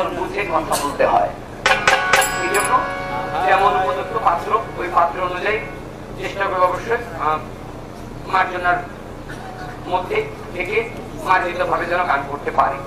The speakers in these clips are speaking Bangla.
সুন্দর বুঝে কথা বলতে হয়। এই জন্য যেমন উপযুক্ত পাত্র ওই পাত্র অনুযায়ী চেষ্টা করবো অবশ্যই মার্জনার মধ্যে থেকে মার্জিত ভাবে যেন গান করতে পারি।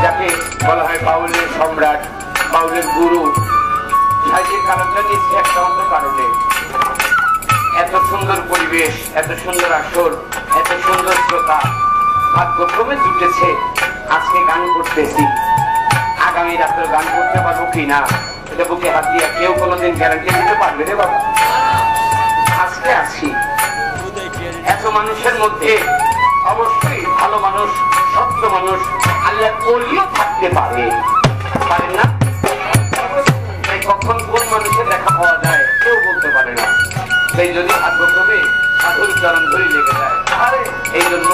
যাকে বলা হয় বাউলের সম্রাট, বাউলের গুরু, সাহিত্যের কারণটা নিচ্ছে একটা অন্য কারণে। এত সুন্দর পরিবেশ, এত সুন্দর আসর, এত সুন্দর শ্রোতা ভাগ্যক্রমে জুটেছে। আজকে গান করতেছি, আগামী রাত্রে গান করতে পারবো কিনা এটা বুকে হাত দিয়া কেউ কোনোদিন গ্যারান্টি দিতে পারবে রে বাবা। আজকে আছি এত মানুষের মধ্যে অবশ্যই ভালো মানুষ, সত্য মানুষ, আল্লাহ ওলিও থাকতে পারে, পারেন না? কখন কোন মানুষের দেখা পাওয়া যায় কেউ বলতে পারে না। সেই যদি ভাগ্যক্রমে সাধুর চরণ ধরে লেগে যায়, আরে এই জন্য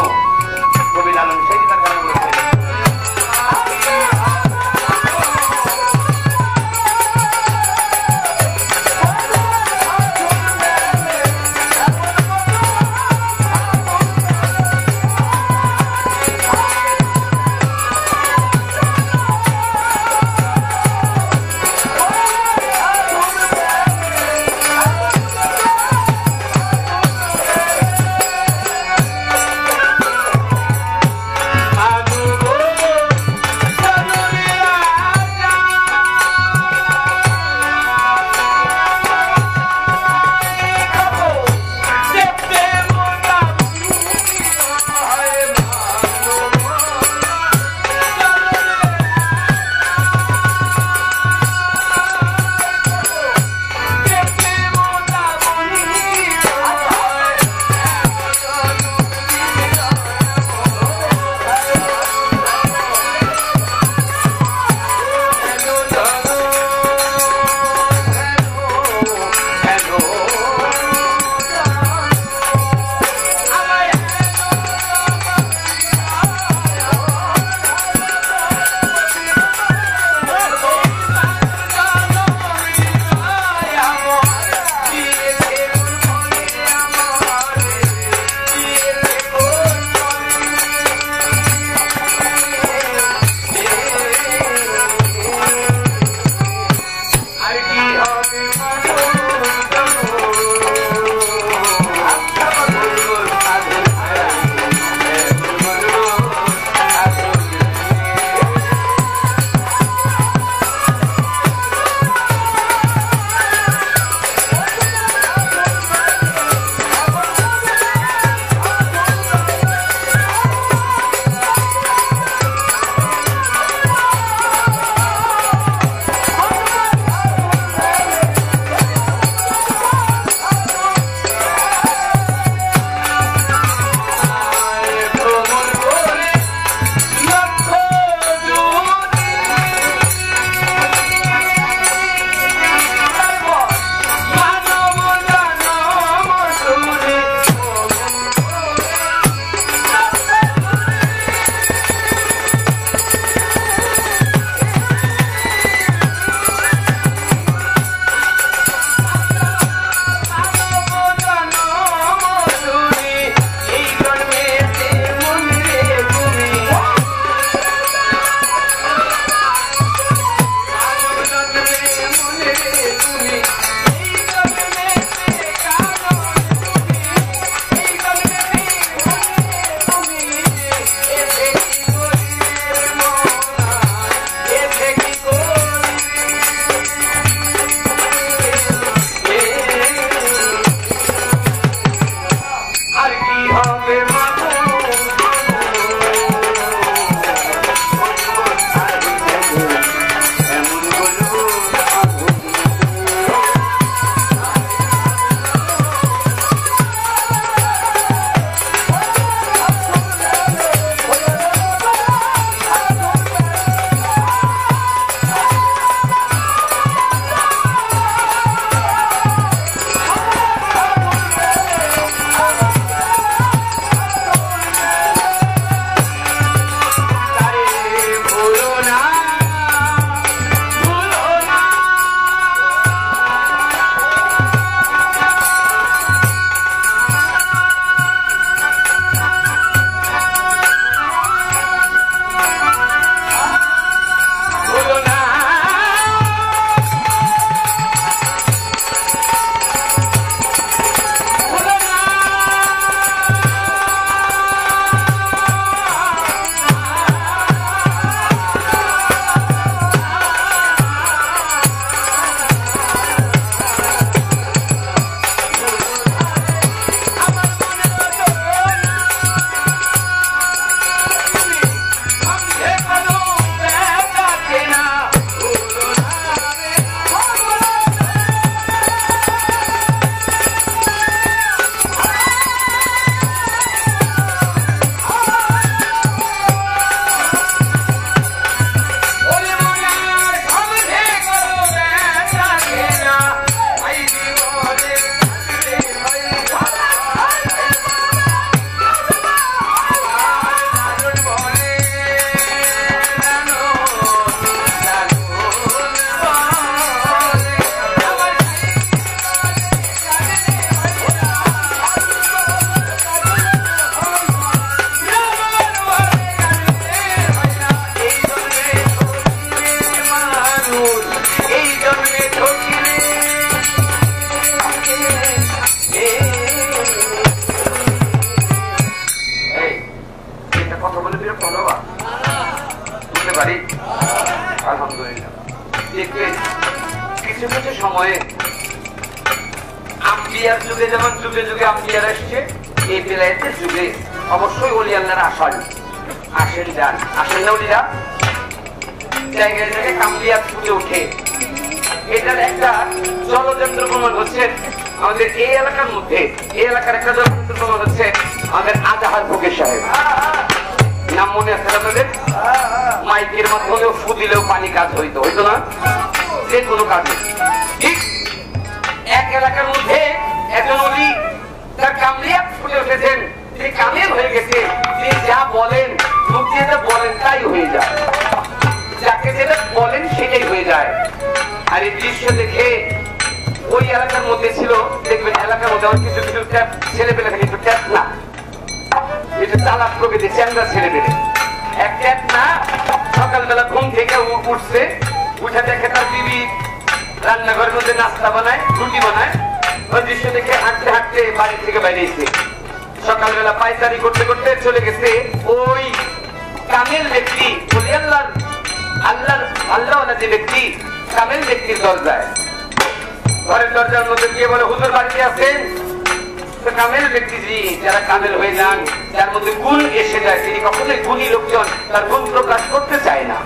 কবি লালন সাহেব তার গান বলেছেন, দেখবেন কিছু কিছু সময়ে আম্বিয়ার যুগে যেমন যুগে যুগে আম্বিয়ার আসছে, এই বেলায়েতের যুগে অবশ্যই ওলি আল্লাহরা আসেন যান, আসেন না ওলিরা? জায়গায় জায়গায় কামলিয়াত ফুটে ওঠে। এটার একটা জলযন্ত্র প্রমাণ হচ্ছে আমাদের এই এলাকার মধ্যে, এই এলাকার একটা জলযন্ত্র প্রমাণ হচ্ছে আমাদের আজাহার ফকির সাহেব। নাম মনে আছে আপনাদের? মাইকের মাধ্যমেও ফু দিলেও পানি কাজ হইতো না, যে কোনো কাজে। ঠিক এক এলাকার মধ্যে একজন ওলি তার কামলিয়াত ফুটে উঠেছেন, তিনি কামেল হয়ে গেছে, তিনি যা বলেন মুখ দিয়ে যা বলেন তাই হয়ে যায়, যাকে যেটা বলেন সেটাই হয়ে যায়। আর এই দৃশ্য দেখে ওই এলাকার মধ্যে ছিল, দেখবেন এলাকার মধ্যে কিছু কিছু ছেলে পেলে থাকে, একটু ট্যাপ না, একটু চালাক প্রকৃতি চ্যাংরা ছেলে পেলে, এক ট্যাপ না সকালবেলা ঘুম থেকে উঠছে, উঠে দেখে তার বিবি রান্নাঘরের মধ্যে নাস্তা বানায়, রুটি বানায়। ওই দৃশ্য দেখে হাঁটতে হাঁটতে বাড়ি থেকে বাইরে এসে সকালবেলা পায়চারি করতে করতে চলে গেছে ওই কামেল ব্যক্তি, আল্লাহ যে ব্যক্তি কামেল ব্যক্তির দরজায়, ঘরের দরজার মধ্যে গিয়ে বলে, হুজুর বাড়িতে আছেন? কামেল ব্যক্তি যারা কামেল হয়ে যান, যার মধ্যে গুণ এসে যায়, তিনি কখনোই গুণী লোকজন তার গুণ প্রকাশ করতে চায় না।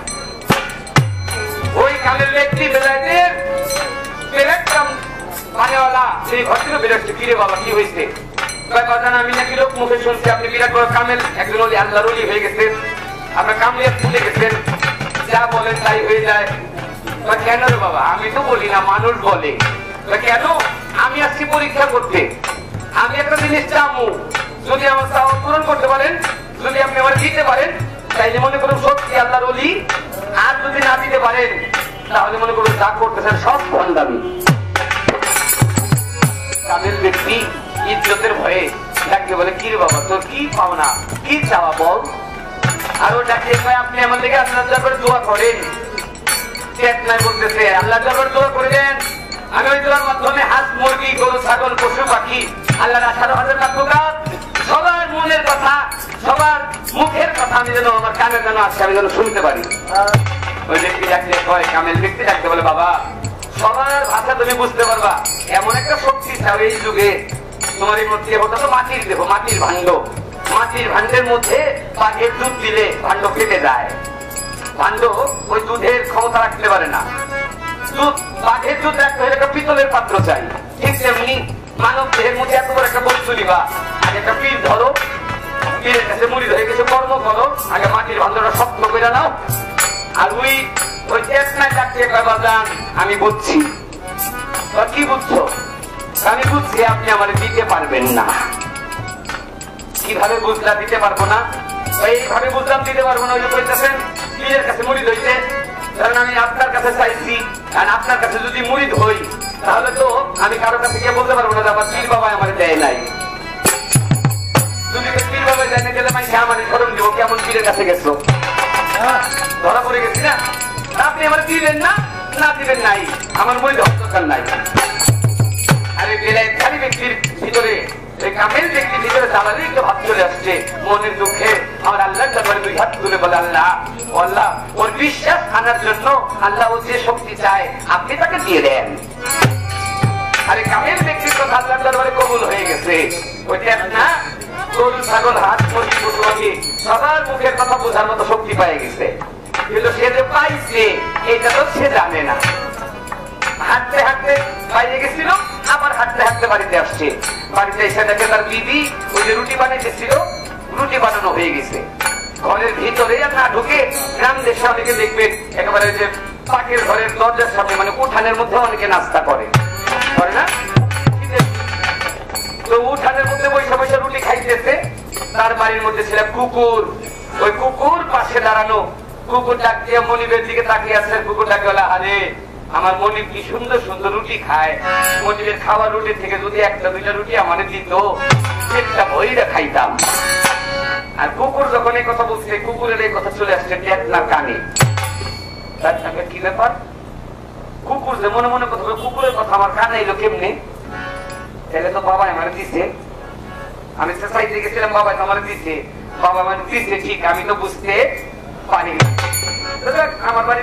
ওই কামেল ব্যক্তি বেলায়েতের মানেওয়ালা সেই ঘর থেকে বেরোচ্ছে, ফিরে বাবা কি হয়েছে? আমি নাকি লোক মুখে শুনছি আপনি বিরাট বড় কামেল, একজন ওলি আল্লাহর ওলি হয়ে গেছেন, আপনার কামলিয়াত ফুটে গেছেন, যা বলেন তাই হয়ে যায়। কেন রে বাবা? আমি তো বলি না, মানুষ বলে। কেন? আমি আসছি পরীক্ষা করতে, আমি একটা জিনিস চামু, যদি আমার চাওয়া পূরণ করতে পারেন, যদি আপনি আমার দিতে পারেন তাইলে মনে করুন সত্যি আল্লাহর ওলি, আর যদি না দিতে পারেন তাহলে মনে করুন যা করতেছেন সব ভণ্ডামি। কামেল ব্যক্তি ইজ্জতের ভয়ে ডাকতে বলে, কি রে বাবা তোর কি পাওনা, কি চাওয়া বল? আর ও ডাকে আপনি আমার দিকে আল্লাহর দরবারে দোয়া করেন। বলতেছে আল্লাহর দরবারে দোয়া করে দেন, আমি ওই দোয়ার মাধ্যমে হাঁস মুরগি গরু ছাগল পশু পাখি আল্লাহর 18,000 মাখলুকাত সবার মনের কথা সবার মুখের কথা আমি যেন আমার কানে যেন আসছে, আমি যেন শুনতে পারি। ওই ব্যক্তি ডাকলে কয়, কামেল ব্যক্তি ডাকতে বলে, বাবা সবার ভাষা তুমি বুঝতে পারবা এমন একটা শক্তি চাও এই যুগে তোমার এই মধ্যে। ওটা তো মাটির দেহ, মাটির ভাণ্ড, মাটির ভাণ্ডের মধ্যে বাঘের দুধ দিলে ভাণ্ড ফেটে যায়, ভাণ্ড ওই দুধের ক্ষমতা রাখতে পারে না। বাঘের দুধ রাখতে হলে একটা পিতলের পাত্র চাই, ঠিক তেমনি মানব দেহের মধ্যে এত বড় একটা বস্তু নিবা, আগে একটা পীর ধরো, পীরের কাছে মুড়ি ধরে কিছু কর্ম করো, আগে মাটির ভাণ্ডটা শক্ত করে নাও। আর ওই চেতনায় ডাকতে বাজান, আমি বুঝছি। কি বুঝছো? আমি বুঝছি আপনি আমার দিতে পারবেন না। কিভাবে বুঝলা দিতে পারবো না? এইভাবে বুঝলাম দিতে পারবো না। ওই যে বলতেছেন পীরের কাছে মুড়ি ধরতে, কারণ আমি আপনার কাছে চাইছি, আর আপনার কাছে যদি মুড়ি ধই তাহলে তো আমি কারো কাছে গিয়ে বলতে পারবো না যে আমার পীর বাবা আমার দেয় নাই। যদি পীর বাবা দেয় না গেলে আমি আমার স্মরণ দিব, কেমন পীরের কাছে গেছো, ধরা পড়ে গেছি না? আপনি আমার দিবেন না, না দিবেন নাই, আমার মুড়ি ধর দরকার নাই। আর এই বেলায়েতকারী ব্যক্তির ভিতরে, এই কামেল ব্যক্তির ভিতরে জ্বালালে একটু ভাব চলে আসছে, মনের দুঃখে আমার আল্লাহর দরবারে দুই হাত তুলে বলে, আল্লাহ আল্লাহ ওর বিশ্বাস আনার জন্য আল্লাহ ও যে শক্তি চায় আপনি তাকে দিয়ে দেন। আর এই কামেল ব্যক্তির কথা আল্লাহর দরবারে কবুল হয়ে গেছে। ওইটা না গরু ছাগল হাঁস মুরগি পশু পাখি সবার মুখের কথা বোঝার মতো শক্তি পেয়ে গেছে, কিন্তু সে যে পাইছে এটা তো সে জানে না। হাঁটতে হাঁটতে বাইরে গেছিল, আবার হাঁটতে হাঁটতে বাড়িতে আসছে, বাড়িতে এসে দেখে তার দিদি ওই যে রুটি বানাইতেছিল, রুটি বানানো হয়ে গেছে। ঘরের ভিতরে না ঢুকে গ্রাম দেশে অনেকে দেখবেন একেবারে যে পাকের ঘরের দরজার সামনে মানে উঠানের মধ্যে অনেকে নাস্তা করে না, তো উঠানের মধ্যে বসে বসে রুটি খাইতেছে। তার বাড়ির মধ্যে ছিল কুকুর, ওই কুকুর পাশে দাঁড়ানো, কুকুর ডাক দিয়ে মনিবের দিকে তাকিয়ে আসছে। কুকুর ডাকে বলে, আরে আমার মনিব কি সুন্দর সুন্দর রুটি খায়, মনিবের খাওয়ার রুটি থেকে যদি একটা দুইটা রুটি আমার দিত পেটটা ভরিয়ে খাইতাম। আর কুকুর যখন এই কথা বলছে, কুকুরের এই কথা চলে আসছে টেকনার কানে। তার সঙ্গে কি ব্যাপার, কুকুর যে মনে মনে কথা বলে, কুকুরের কথা আমার কানে এলো কেমনে? তাহলে তো বাবা আমার দিছে, আমি চাইতে গেছিলাম বাবা আমার দিছে, বাবা আমার দিছে ঠিক, আমি তো বুঝতে পারি আমার বাড়ি